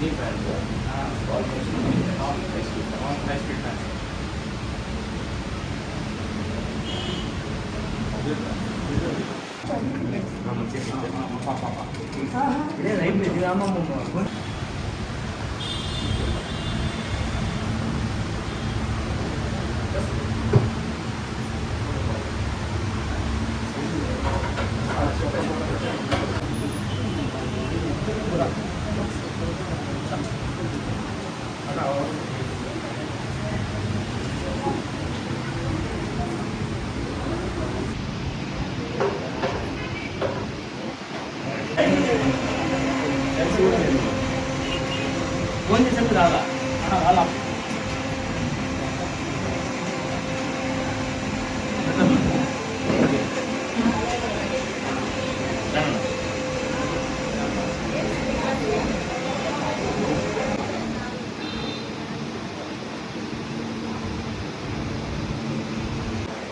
जी friends all high speed fans ఇదే right మీద Ramamma phone చేసినప్పుడు రాలా రాలా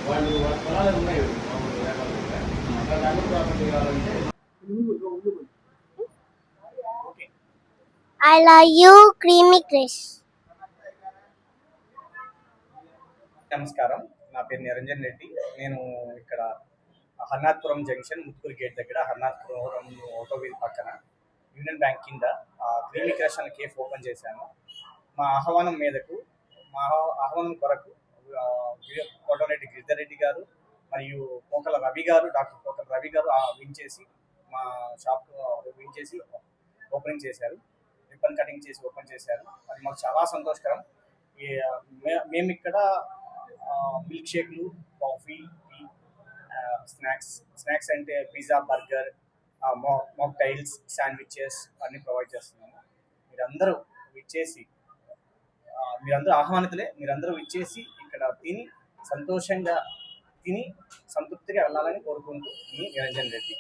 వాళ్ళు పొలాలు ఉన్నాయి కావాలంటే I love you, Creamy Krish. నమస్కారం, నా పేరు నిరంజన్ రెడ్డి. నేను ఇక్కడ హర్నాథ్పురం జంక్షన్ ముత్తుకూరు గేట్ దగ్గర హర్నాథ్పురం ఆటో వీల్ పక్కన యూనియన్ బ్యాంక్ కింద క్రీమీ క్రష్ అనే కేఫ్ ఓపెన్ చేశాను. మా ఆహ్వానం మేరకు ఆహ్వానం కొరకు కోటరెడ్డి గిరిధర్ రెడ్డి గారు మరియు పోకల రవి గారు, డాక్టర్ పోకల రవి గారు వించేసి మా షాప్ వించేసి ఓపెనింగ్ చేశారు. రిబ్బన్ కటింగ్ చేసి ఓపెన్ చేశారు. అది మాకు చాలా సంతోషకరం. మేము ఇక్కడ మిల్క్ షేక్లు, కాఫీ, టీ, స్నాక్స్ అంటే పిజ్జా, బర్గర్, మాక్టైల్స్, శాండ్విచెస్ అన్నీ ప్రొవైడ్ చేస్తున్నాము. మీరందరూ ఆహ్వానితులే. మీరందరూ ఇచ్చేసి ఇక్కడ సంతోషంగా తిని సంతృప్తిగా వెళ్ళాలని కోరుకుంటూ మీ నిరంజన్ రెడ్డి.